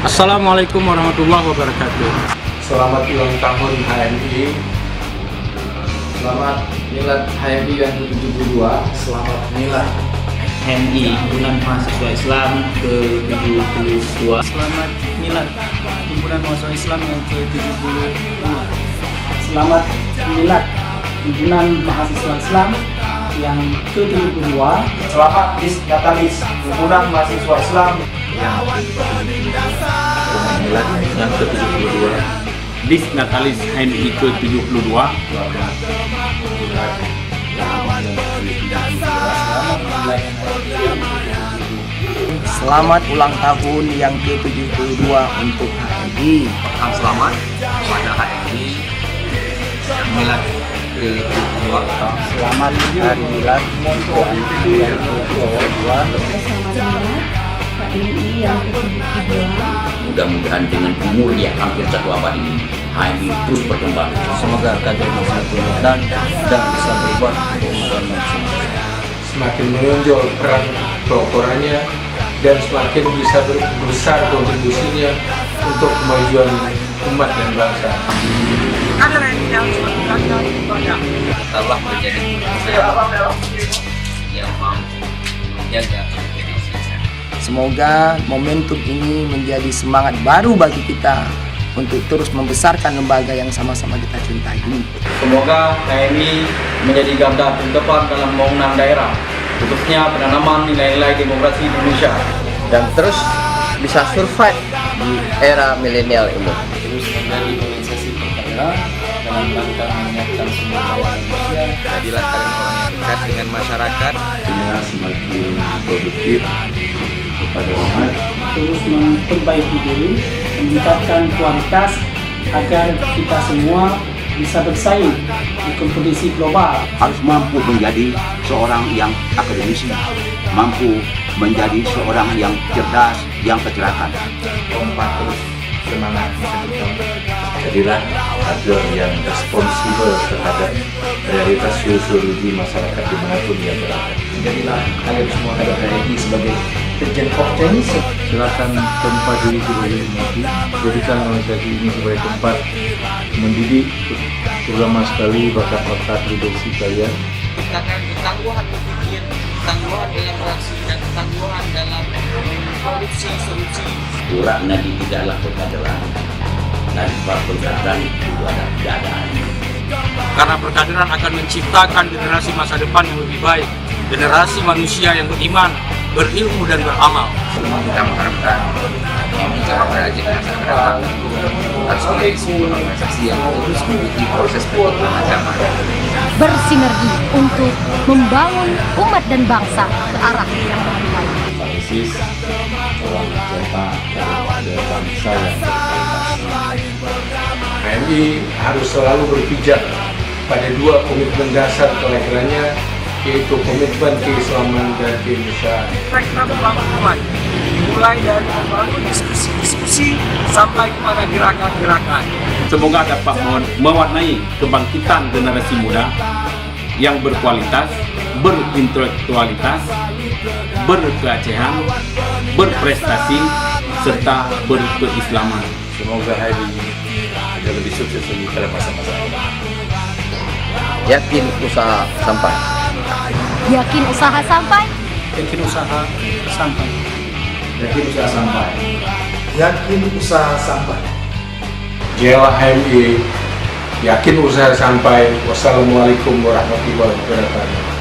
Assalamualaikum warahmatullahi wabarakatuh. Selamat ulang tahun HMI. Selamat Milad HMI yang ke-72. Selamat milad HMI Himpunan Mahasiswa Islam ke-72. Selamat Milad Himpunan Mahasiswa Islam yang ke-72. Selamat Milad Himpunan Mahasiswa Islam yang ke-72. Selamat Natalis Himpunan Mahasiswa Islam Selamat milad yang ke-72. Dis Natalis HMI ke-72. Selamat ulang tahun yang ke-72 untuk HMI. Selamat kepada HMI yang milad ke-72. Selamat hari milad untuk HMI yang ke-72. Mudah-mudahan dengan umur yang hampir satu abad ini, HMI terus berkembang. Semoga kader masyarakat dan bisa berbuat untuk umat manusia. semakin menonjol peran peloporinya dan semakin bisa besar kontribusinya untuk kemajuan umat dan bangsa. Allah menjadi yang mampu menjaga Indonesia. Semoga momentum ini menjadi semangat baru bagi kita untuk terus membesarkan lembaga yang sama-sama kita cintai ini. Semoga HMI menjadi garda terdepan dalam pembangunan daerah, khususnya penanaman nilai-nilai demokrasi Indonesia, dan terus bisa survive di era milenial ini. Terus menjadi organisasi perkaderan dalam rangka mengingatkan semua kawan manusia. Jadilah kalian orang yang dekat dengan masyarakat. Dengan semakin produktif kepada umat. Terus memperbaiki diri, meningkatkan kualitas agar kita semua bisa bersaing di kompetisi global. Harus mampu menjadi seorang yang akademisi, mampu menjadi seorang yang cerdas, yang kecerahan. Kompak terus semangat. Jadilah kader yang responsibel terhadap realitas sosiologi masyarakat dimanapun ia berada. jadilah kalian semua kader HMI sebagai agent of change. Silakan tempat diri sebagai mati. Jadikan organisasi ini sebagai tempat mendidik, terutama sekali bakat-bakat leadership kalian. Ciptakan ketangguhan berpikir, ketangguhan dalam beraksi, dan ketangguhan dalam produksi solusi. Kurang nadi tidaklah perkaderan, dan sebab perkaderan itu ada keadaan. Karena perkaderan akan menciptakan generasi masa depan yang lebih baik, generasi manusia yang beriman, berilmu dan beramal. Kita mengharapkan HMI cara berajin masa mendatang harus menjadi sebuah organisasi yang terus mengikuti proses perkembangan zaman. Bersinergi untuk membangun umat dan bangsa ke arah yang lebih baik. Alexis telah mencetak ada bangsa yang berkualitas. HMI harus selalu berpijak pada dua komitmen dasar kelahirannya, yaitu komitmen keislaman dan keindonesiaan. Kita membangun umat, mulai dari membangun diskusi-diskusi sampai kepada gerakan-gerakan. Semoga dapat mewarnai kebangkitan generasi muda yang berkualitas, berintelektualitas, berkeacehan, berprestasi, serta berkeislaman. Semoga HMI akan lebih sukses lagi pada masa-masa ini. Yakin usaha sampai. Yakin usaha sampai? Yakin usaha sampai. Yakin usaha sampai. Yakin usaha sampai. Jayalah HMI, yakin usaha sampai. Wassalamualaikum warahmatullahi wabarakatuh.